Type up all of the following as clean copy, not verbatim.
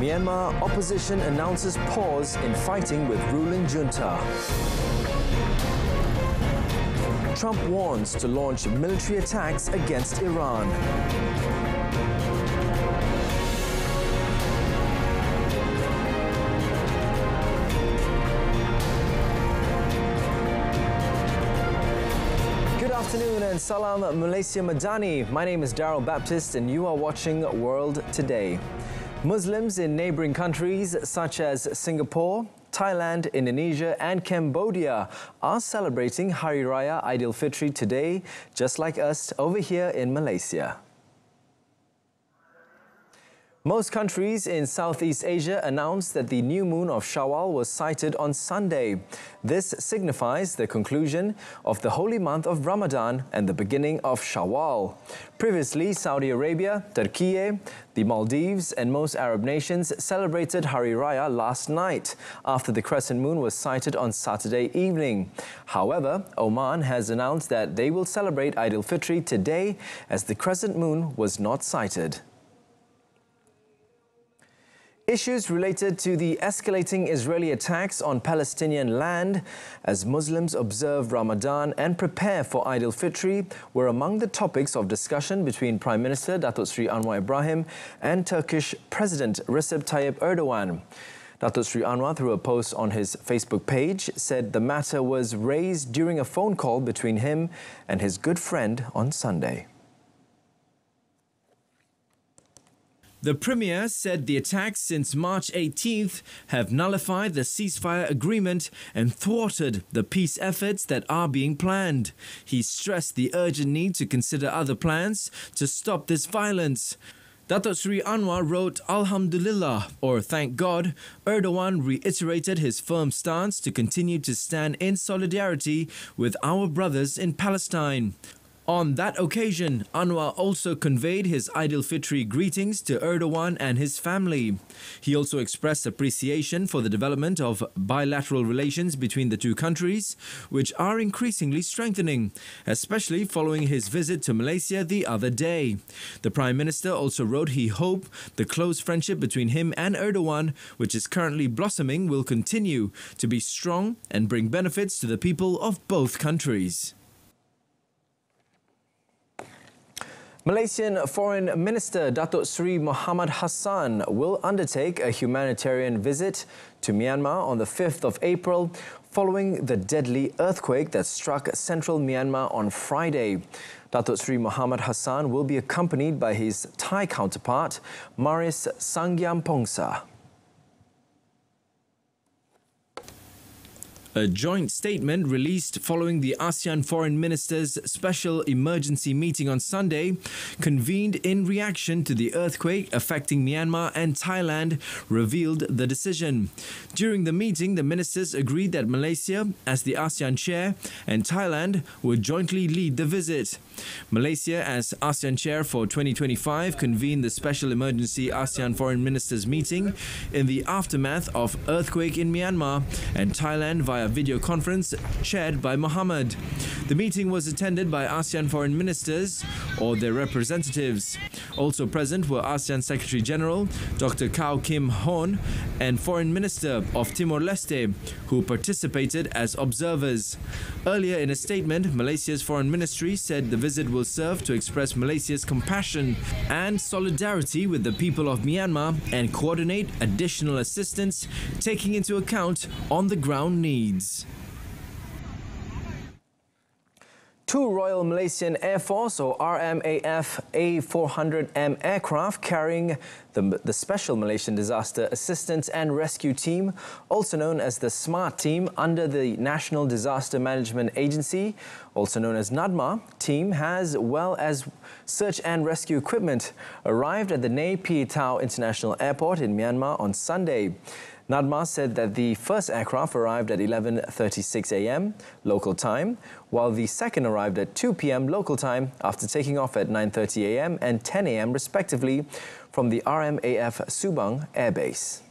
Myanmar opposition announces pause in fighting with ruling junta. Trump warns to launch military attacks against Iran. Good afternoon and salam Malaysia Madani. My name is Darryl Baptist and you are watching World Today. Muslims in neighbouring countries such as Singapore, Thailand, Indonesia and Cambodia are celebrating Hari Raya Aidilfitri today, just like us over here in Malaysia. Most countries in Southeast Asia announced that the new moon of Shawwal was sighted on Sunday. This signifies the conclusion of the holy month of Ramadan and the beginning of Shawwal. Previously, Saudi Arabia, Turkey, the Maldives and most Arab nations celebrated Hari Raya last night after the crescent moon was sighted on Saturday evening. However, Oman has announced that they will celebrate Aidilfitri today as the crescent moon was not sighted. Issues related to the escalating Israeli attacks on Palestinian land as Muslims observe Ramadan and prepare for Aidilfitri were among the topics of discussion between Prime Minister Datuk Seri Anwar Ibrahim and Turkish President Recep Tayyip Erdogan. Datuk Seri Anwar, through a post on his Facebook page, said the matter was raised during a phone call between him and his good friend on Sunday. The Premier said the attacks since March 18th have nullified the ceasefire agreement and thwarted the peace efforts that are being planned. He stressed the urgent need to consider other plans to stop this violence. Datuk Seri Anwar wrote, Alhamdulillah, or thank God. Erdogan reiterated his firm stance to continue to stand in solidarity with our brothers in Palestine. On that occasion, Anwar also conveyed his Aidilfitri greetings to Erdogan and his family. He also expressed appreciation for the development of bilateral relations between the two countries, which are increasingly strengthening, especially following his visit to Malaysia the other day. The Prime Minister also wrote he hoped the close friendship between him and Erdogan, which is currently blossoming, will continue to be strong and bring benefits to the people of both countries. Malaysian Foreign Minister Datuk Seri Mohamad Hassan will undertake a humanitarian visit to Myanmar on the 5th of April following the deadly earthquake that struck central Myanmar on Friday. Datuk Seri Mohamad Hassan will be accompanied by his Thai counterpart, Maris Sangiampongsa. A joint statement released following the ASEAN Foreign Ministers' special emergency meeting on Sunday, convened in reaction to the earthquake affecting Myanmar and Thailand, revealed the decision. During the meeting, the ministers agreed that Malaysia, as the ASEAN chair, and Thailand would jointly lead the visit. Malaysia, as ASEAN chair for 2025, convened the special emergency ASEAN Foreign Ministers meeting in the aftermath of earthquake in Myanmar, and Thailand via video conference chaired by Mohamad. The meeting was attended by ASEAN foreign ministers or their representatives. Also present were ASEAN Secretary General Dr. Kao Kim Hoon and Foreign Minister of Timor-Leste, who participated as observers. Earlier in a statement, Malaysia's Foreign Ministry said the visit will serve to express Malaysia's compassion and solidarity with the people of Myanmar and coordinate additional assistance, taking into account on-the-ground needs. Two Royal Malaysian Air Force or RMAF A400M aircraft carrying the Special Malaysian Disaster Assistance and Rescue Team, also known as the SMART Team under the National Disaster Management Agency, also known as NADMA team, as well as search and rescue equipment, arrived at the Nay Pyi Taw International Airport in Myanmar on Sunday. NADMA said that the first aircraft arrived at 11:36 a.m. local time, while the second arrived at 2 p.m. local time after taking off at 9:30 a.m. and 10 a.m. respectively from the RMAF Subang Air Base.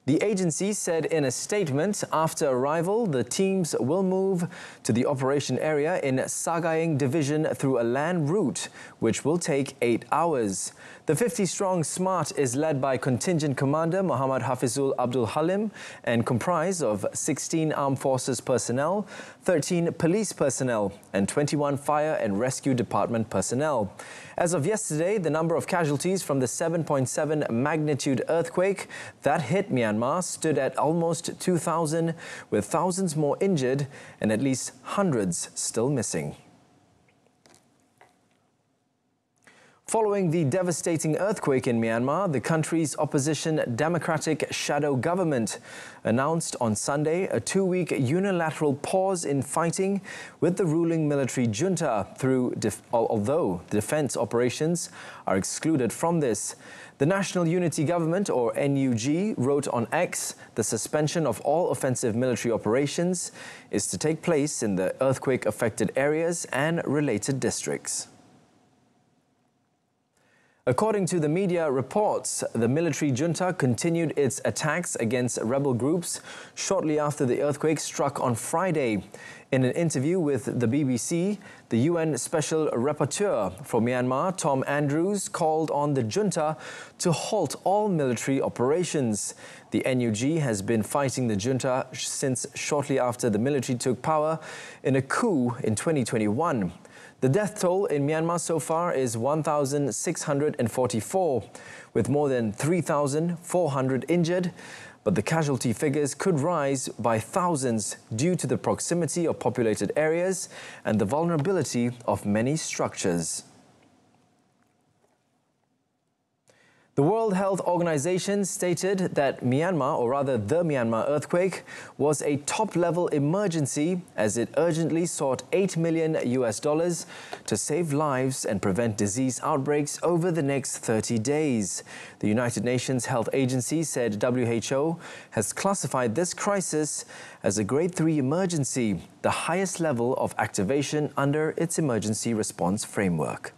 The agency said in a statement, after arrival, the teams will move to the operation area in Sagaing Division through a land route, which will take 8 hours. The 50-strong SMART is led by Contingent Commander Muhammad Hafizul Abdul Halim and comprised of 16 Armed Forces personnel, 13 police personnel and 21 Fire and Rescue Department personnel. As of yesterday, the number of casualties from the 7.7 magnitude earthquake that hit Myanmar stood at almost 2,000, with thousands more injured and at least hundreds still missing. Following the devastating earthquake in Myanmar, the country's opposition Democratic Shadow Government announced on Sunday a 2-week unilateral pause in fighting with the ruling military junta, although defense operations are excluded from this. The National Unity Government, or NUG, wrote on X, the suspension of all offensive military operations is to take place in the earthquake-affected areas and related districts. According to the media reports, the military junta continued its attacks against rebel groups shortly after the earthquake struck on Friday. In an interview with the BBC, the UN Special Rapporteur for Myanmar, Tom Andrews, called on the junta to halt all military operations. The NUG has been fighting the junta since shortly after the military took power in a coup in 2021. The death toll in Myanmar so far is 1,644, with more than 3,400 injured, but the casualty figures could rise by thousands due to the proximity of populated areas and the vulnerability of many structures. The World Health Organization stated that Myanmar, or rather the Myanmar earthquake, was a top-level emergency as it urgently sought $8 million to save lives and prevent disease outbreaks over the next 30 days. The United Nations Health Agency said WHO has classified this crisis as a Grade 3 emergency, the highest level of activation under its emergency response framework.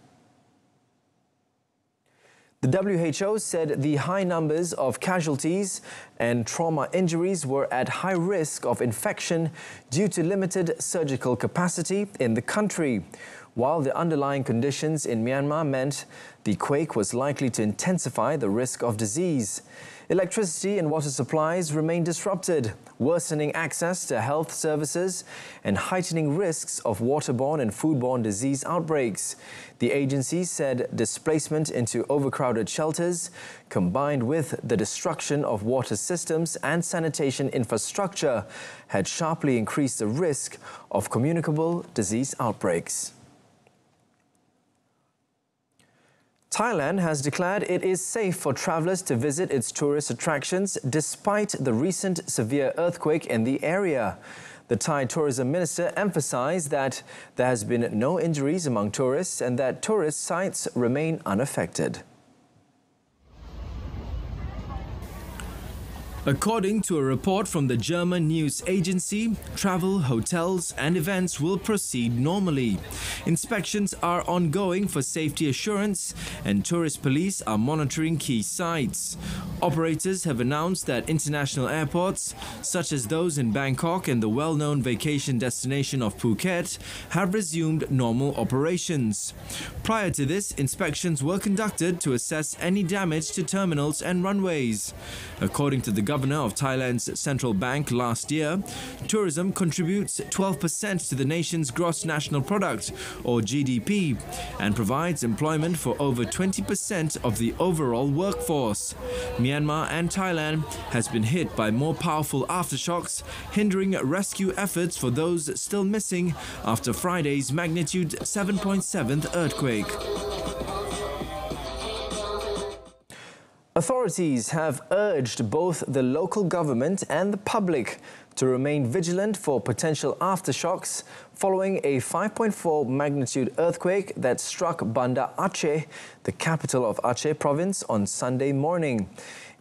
The WHO said the high numbers of casualties and trauma injuries were at high risk of infection due to limited surgical capacity in the country, while the underlying conditions in Myanmar meant the quake was likely to intensify the risk of disease. Electricity and water supplies remain disrupted, worsening access to health services and heightening risks of waterborne and foodborne disease outbreaks. The agency said displacement into overcrowded shelters, combined with the destruction of water systems and sanitation infrastructure, had sharply increased the risk of communicable disease outbreaks. Thailand has declared it is safe for travellers to visit its tourist attractions despite the recent severe earthquake in the area. The Thai tourism minister emphasised that there has been no injuries among tourists and that tourist sites remain unaffected. According to a report from the German news agency, travel, hotels and events will proceed normally. Inspections are ongoing for safety assurance and tourist police are monitoring key sites. Operators have announced that international airports, such as those in Bangkok and the well-known vacation destination of Phuket, have resumed normal operations. Prior to this, inspections were conducted to assess any damage to terminals and runways. According to the Governor of Thailand's central bank last year, tourism contributes 12% to the nation's gross national product, or GDP, and provides employment for over 20% of the overall workforce. Myanmar and Thailand has been hit by more powerful aftershocks, hindering rescue efforts for those still missing after Friday's magnitude 7.7 earthquake. Authorities have urged both the local government and the public to remain vigilant for potential aftershocks following a 5.4 magnitude earthquake that struck Banda Aceh, the capital of Aceh province, on Sunday morning.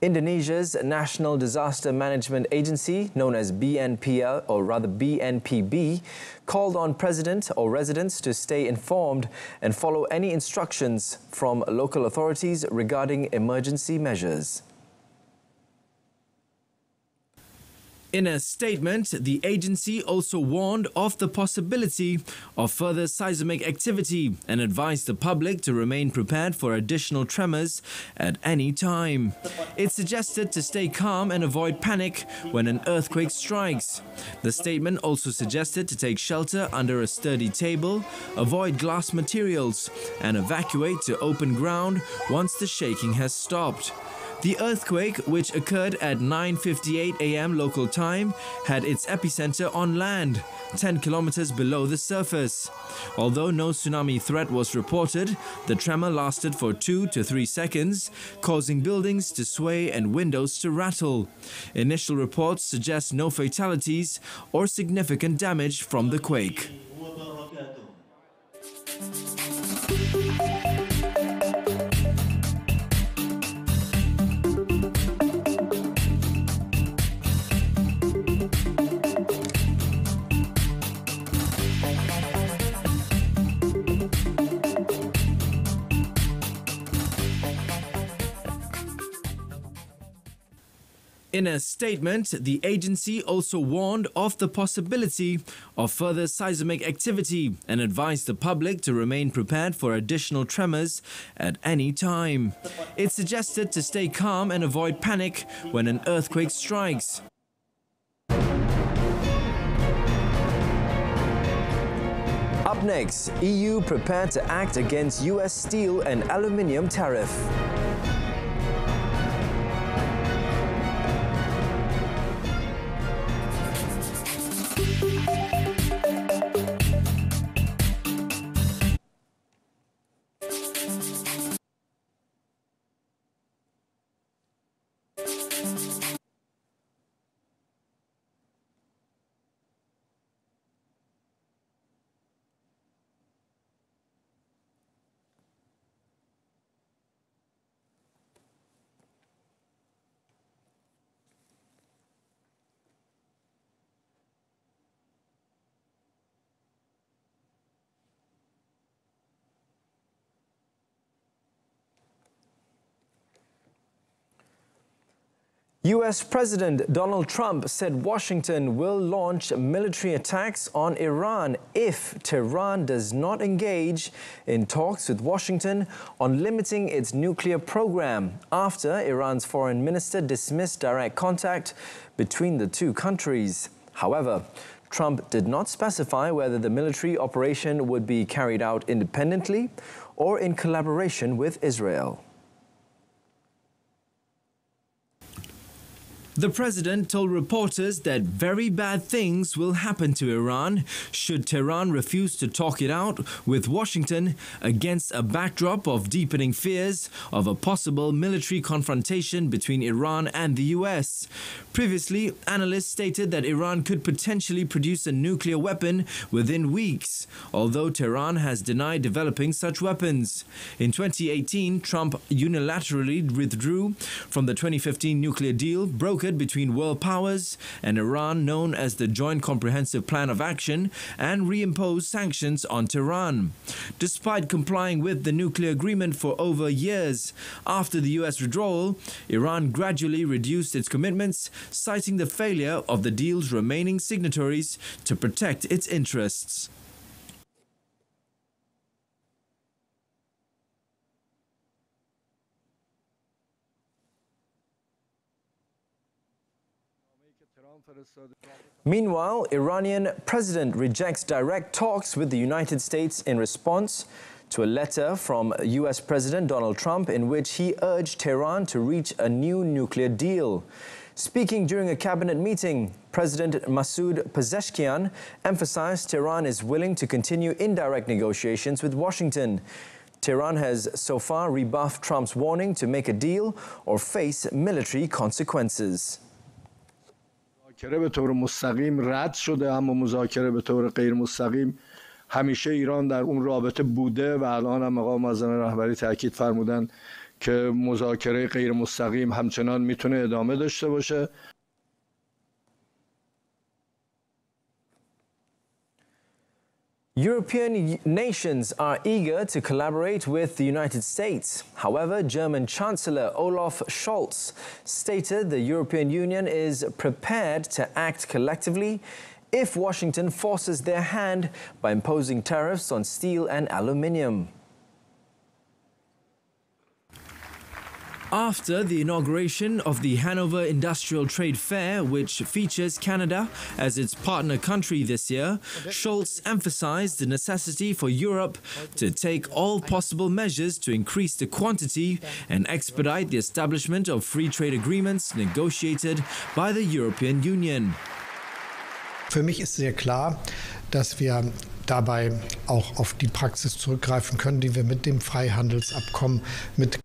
Indonesia's National Disaster Management Agency, known as BNPL, or rather BNPB, called on residents to stay informed and follow any instructions from local authorities regarding emergency measures. In a statement, the agency also warned of the possibility of further seismic activity and advised the public to remain prepared for additional tremors at any time. It suggested to stay calm and avoid panic when an earthquake strikes. The statement also suggested to take shelter under a sturdy table, avoid glass materials, and evacuate to open ground once the shaking has stopped. The earthquake, which occurred at 9:58 a.m. local time, had its epicenter on land, 10 kilometers below the surface. Although no tsunami threat was reported, the tremor lasted for 2 to 3 seconds, causing buildings to sway and windows to rattle. Initial reports suggest no fatalities or significant damage from the quake. In a statement, the agency also warned of the possibility of further seismic activity and advised the public to remain prepared for additional tremors at any time. It suggested to stay calm and avoid panic when an earthquake strikes. Up next, EU prepared to act against US steel and aluminium tariff. US President Donald Trump said Washington will launch military attacks on Iran if Tehran does not engage in talks with Washington on limiting its nuclear program after Iran's foreign minister dismissed direct contact between the two countries. However, Trump did not specify whether the military operation would be carried out independently or in collaboration with Israel. The president told reporters that very bad things will happen to Iran should Tehran refuse to talk it out with Washington against a backdrop of deepening fears of a possible military confrontation between Iran and the US. Previously, analysts stated that Iran could potentially produce a nuclear weapon within weeks, although Tehran has denied developing such weapons. In 2018, Trump unilaterally withdrew from the 2015 nuclear deal brokered between world powers and Iran, known as the Joint Comprehensive Plan of Action, and reimposed sanctions on Tehran. Despite complying with the nuclear agreement for over years, after the US withdrawal, Iran gradually reduced its commitments, citing the failure of the deal's remaining signatories to protect its interests. Meanwhile, Iranian president rejects direct talks with the United States in response to a letter from US President Donald Trump in which he urged Tehran to reach a new nuclear deal. Speaking during a cabinet meeting, President Masoud Pezeshkian emphasized Tehran is willing to continue indirect negotiations with Washington. Tehran has so far rebuffed Trump's warning to make a deal or face military consequences. مذاکره به طور مستقیم رد شده، اما مذاکره به طور غیر مستقیم همیشه ایران در اون رابطه بوده و الان هم آقا معظم رهبری تاکید فرمودن که مذاکره غیر مستقیم همچنان میتونه ادامه داشته باشه. European nations are eager to collaborate with the United States. However, German Chancellor Olaf Scholz stated the European Union is prepared to act collectively if Washington forces their hand by imposing tariffs on steel and aluminium. After the inauguration of the Hanover Industrial Trade Fair, which features Canada as its partner country this year, Scholz emphasized the necessity for Europe to take all possible measures to increase the quantity and expedite the establishment of free trade agreements negotiated by the European Union. Für mich ist sehr klar, dass wir dabei auch auf die Praxis zurückgreifen können, die wir mit dem Freihandelsabkommen mit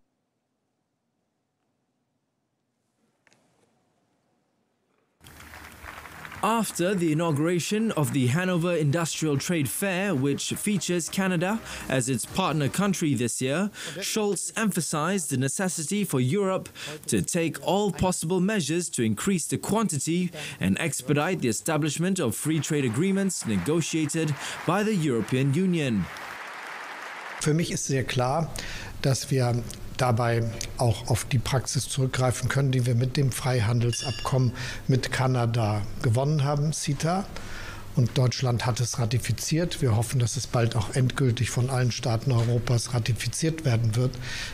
After the inauguration of the Hanover Industrial Trade Fair, which features Canada as its partner country this year, Scholz emphasized the necessity for Europe to take all possible measures to increase the quantity and expedite the establishment of free trade agreements negotiated by the European Union. Für mich ist sehr klar, dass wir dabei auch auf die Praxis zurückgreifen können, die wir mit dem Freihandelsabkommen mit Kanada gewonnen haben, CETA. Und Deutschland hat es ratifiziert. Wir hoffen, dass es bald auch endgültig von allen Staaten Europas ratifiziert werden wird.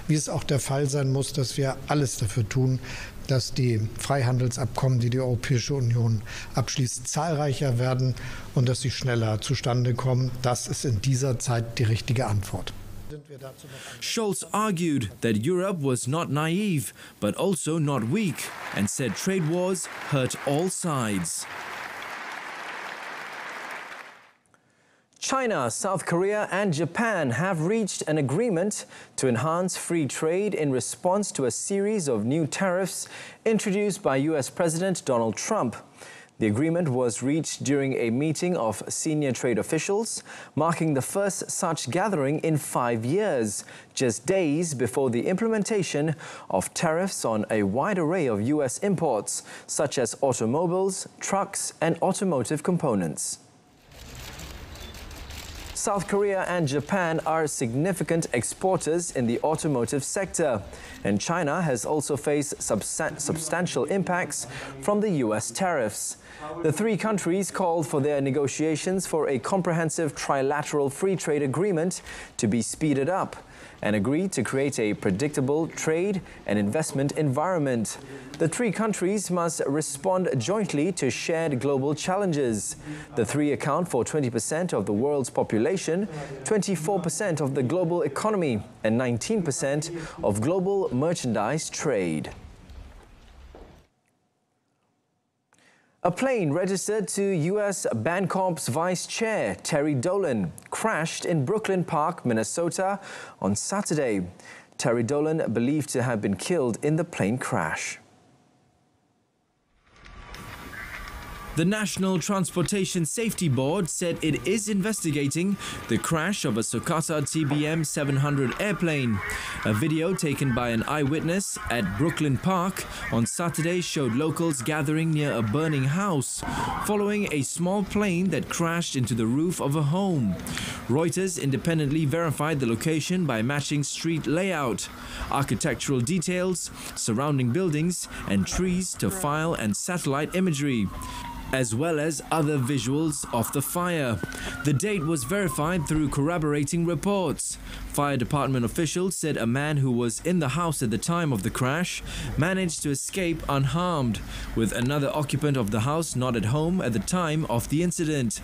Wie es auch der Fall sein muss, dass wir alles dafür tun, dass die Freihandelsabkommen, die die Europäische Union abschließt, zahlreicher werden und dass sie schneller zustande kommen. Das ist in dieser Zeit die richtige Antwort. Scholz argued that Europe was not naive, but also not weak, and said trade wars hurt all sides. China, South Korea and Japan have reached an agreement to enhance free trade in response to a series of new tariffs introduced by US President Donald Trump. The agreement was reached during a meeting of senior trade officials, marking the first such gathering in 5 years, just days before the implementation of tariffs on a wide array of US imports, such as automobiles, trucks and automotive components. South Korea and Japan are significant exporters in the automotive sector, and China has also faced substantial impacts from the US tariffs. The three countries called for their negotiations for a comprehensive trilateral free trade agreement to be speeded up and agreed to create a predictable trade and investment environment. The three countries must respond jointly to shared global challenges. The three account for 20% of the world's population, 24% of the global economy, and 19% of global merchandise trade. A plane registered to U.S. Bancorp's Vice Chair, Terry Dolan, crashed in Brooklyn Park, Minnesota on Saturday. Terry Dolan believed to have been killed in the plane crash. The National Transportation Safety Board said it is investigating the crash of a Socata TBM 700 airplane. A video taken by an eyewitness at Brooklyn Park on Saturday showed locals gathering near a burning house, following a small plane that crashed into the roof of a home. Reuters independently verified the location by matching street layout, architectural details, surrounding buildings, and trees to file and satellite imagery, as well as other visuals of the fire. The date was verified through corroborating reports. Fire department officials said a man who was in the house at the time of the crash managed to escape unharmed, with another occupant of the house not at home at the time of the incident.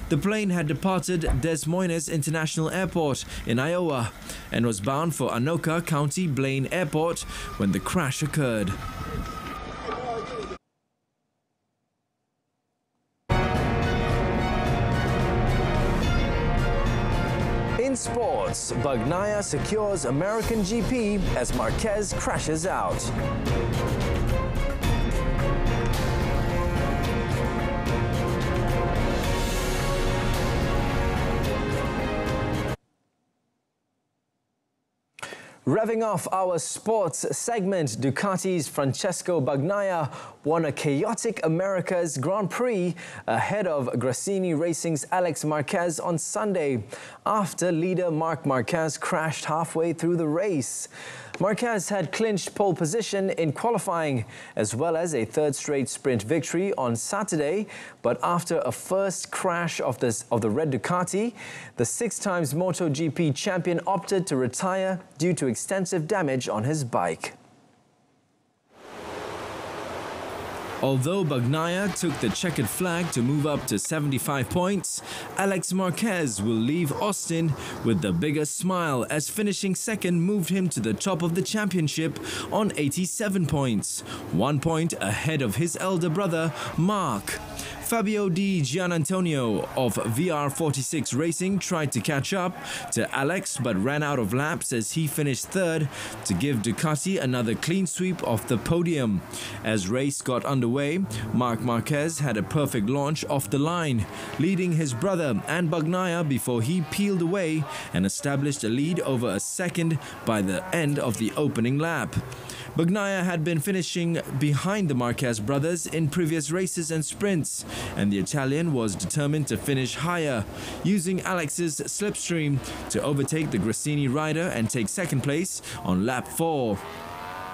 The plane had departed Des Moines International Airport in Iowa and was bound for Anoka County Blaine Airport when the crash occurred. In sports, Bagnaia secures American GP as Marquez crashes out. Revving off our sports segment, Ducati's Francesco Bagnaia won a chaotic America's Grand Prix ahead of Gresini Racing's Alex Marquez on Sunday, after leader Marc Marquez crashed halfway through the race. Marquez had clinched pole position in qualifying, as well as a third straight sprint victory on Saturday. But after a first crash of the red Ducati, the 6-time MotoGP champion opted to retire due to extensive damage on his bike. Although Bagnaia took the checkered flag to move up to 75 points, Alex Marquez will leave Austin with the biggest smile, as finishing second moved him to the top of the championship on 87 points, 1 point ahead of his elder brother, Marc. Fabio Di Gianantonio of VR46 Racing tried to catch up to Alex but ran out of laps as he finished third to give Ducati another clean sweep off the podium. As race got underway, Marc Marquez had a perfect launch off the line, leading his brother and Bagnaia before he peeled away and established a lead over a second by the end of the opening lap. Bagnaia had been finishing behind the Marquez brothers in previous races and sprints, and the Italian was determined to finish higher, using Alex's slipstream to overtake the Gresini rider and take second place on lap 4.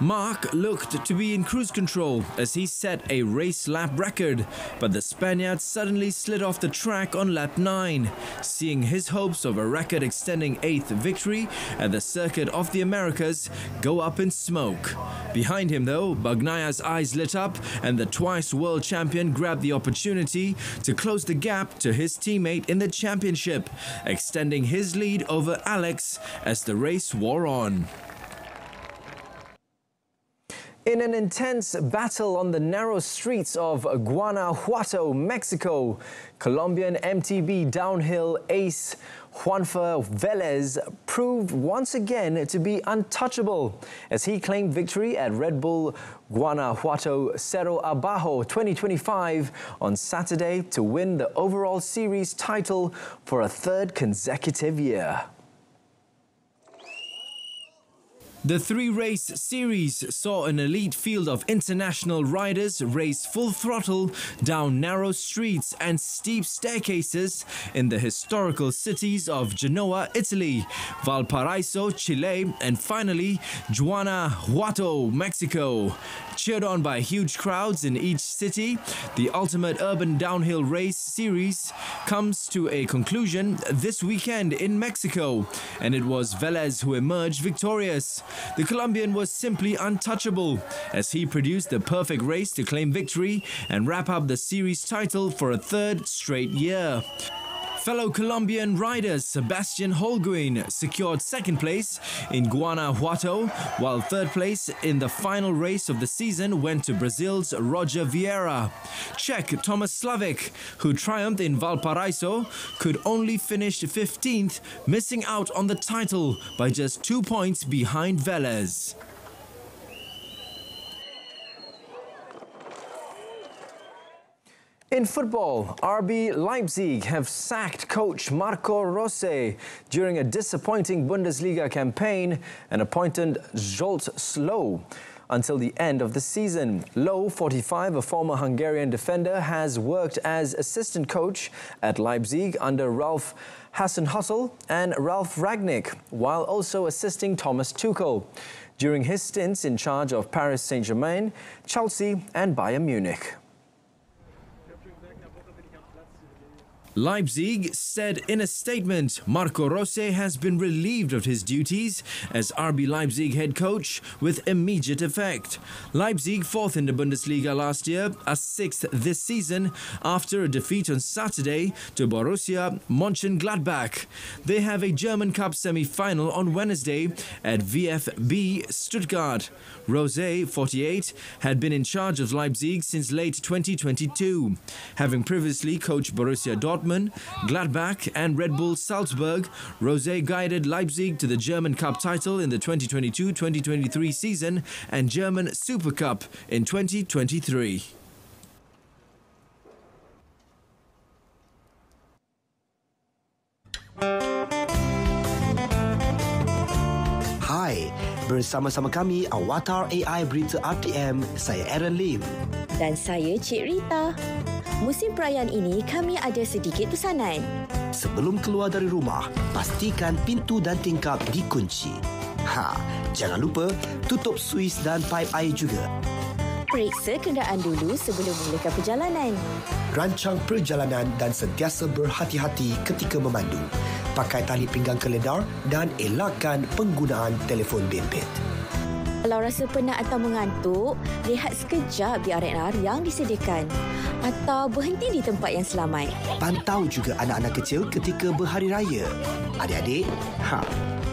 Marc looked to be in cruise control as he set a race lap record, but the Spaniard suddenly slid off the track on lap 9, seeing his hopes of a record-extending 8th victory at the Circuit of the Americas go up in smoke. Behind him, though, Bagnaia's eyes lit up, and the twice world champion grabbed the opportunity to close the gap to his teammate in the championship, extending his lead over Alex as the race wore on. In an intense battle on the narrow streets of Guanajuato, Mexico, Colombian MTB downhill ace Juanfer Velez proved once again to be untouchable as he claimed victory at Red Bull Guanajuato Cerro Abajo 2025 on Saturday to win the overall series title for a third consecutive year. The 3-race series saw an elite field of international riders race full throttle down narrow streets and steep staircases in the historical cities of Genoa, Italy, Valparaiso, Chile, and finally Guanajuato, Mexico. Cheered on by huge crowds in each city, the ultimate urban downhill race series comes to a conclusion this weekend in Mexico, and it was Velez who emerged victorious. The Colombian was simply untouchable as he produced the perfect race to claim victory and wrap up the series title for a third straight year. Fellow Colombian riders Sebastian Holguin secured second place in Guanajuato, while third place in the final race of the season went to Brazil's Roger Vieira. Czech Thomas Slavik, who triumphed in Valparaiso, could only finish 15th, missing out on the title by just 2 points behind Velez. In football, RB Leipzig have sacked coach Marco Rose during a disappointing Bundesliga campaign and appointed Zsolt Slow until the end of the season. Low, 45, a former Hungarian defender, has worked as assistant coach at Leipzig under Ralf Hasenhüttl and Ralf Rangnick, while also assisting Thomas Tuchel during his stints in charge of Paris Saint-Germain, Chelsea and Bayern Munich. Leipzig said in a statement, Marco Rose has been relieved of his duties as RB Leipzig head coach with immediate effect. Leipzig, 4th in the Bundesliga last year, are 6th this season after a defeat on Saturday to Borussia Mönchengladbach. They have a German Cup semi-final on Wednesday at VfB Stuttgart. Rose, 48, had been in charge of Leipzig since late 2022, having previously coached Borussia Dortmund, Gladbach and Red Bull Salzburg. Rose guided Leipzig to the German Cup title in the 2022-2023 season and German Super Cup in 2023. Hi, Bersama-sama kami, Awatar AI Berita RTM, saya Aaron Lim. Dan saya Cik Rita. Musim perayaan ini kami ada sedikit pesanan. Sebelum keluar dari rumah, pastikan pintu dan tingkap dikunci. Jangan lupa tutup suis dan paip air juga. Periksa kenderaan dulu sebelum mulakan perjalanan. Rancang perjalanan dan sentiasa berhati-hati ketika memandu. Pakai tali pinggang keledar dan elakkan penggunaan telefon bimbit. Kalau rasa penat atau mengantuk, rehat sekejap di R&R yang disediakan. Atau berhenti di tempat yang selamat. Pantau juga anak-anak kecil ketika berhari raya. Adik-adik,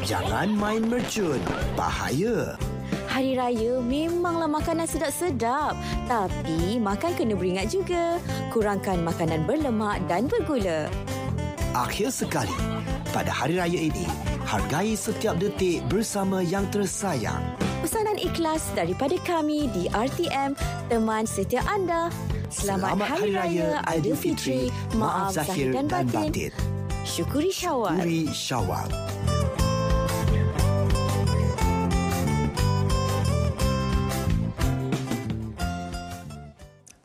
jangan main mercun. Bahaya. Hari raya memanglah makanan sedap-sedap. Tapi makan kena beringat juga. Kurangkan makanan berlemak dan bergula. Akhir sekali, pada hari raya ini, hargai setiap detik bersama yang tersayang. Pesanan ikhlas daripada kami di RTM, teman setia anda. Selamat Hari Raya Aidilfitri. Maaf zahir dan batin. Syukuri Syawal. Syukuri Syawal.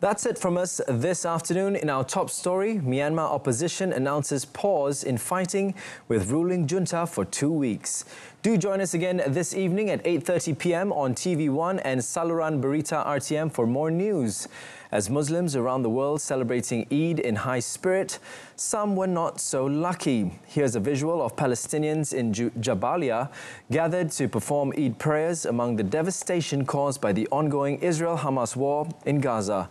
That's it from us this afternoon. In our top story, Myanmar opposition announces pause in fighting with ruling junta for 2 weeks. Do join us again this evening at 8:30 p.m. on TV1 and saluran Berita RTM for more news. As Muslims around the world celebrating Eid in high spirit, some were not so lucky. Here's a visual of Palestinians in Jabalia gathered to perform Eid prayers among the devastation caused by the ongoing Israel-Hamas war in Gaza.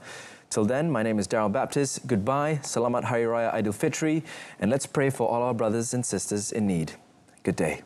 Till then, my name is Daryl Baptist. Goodbye, Selamat Hari Raya Aidilfitri, and let's pray for all our brothers and sisters in need. Good day.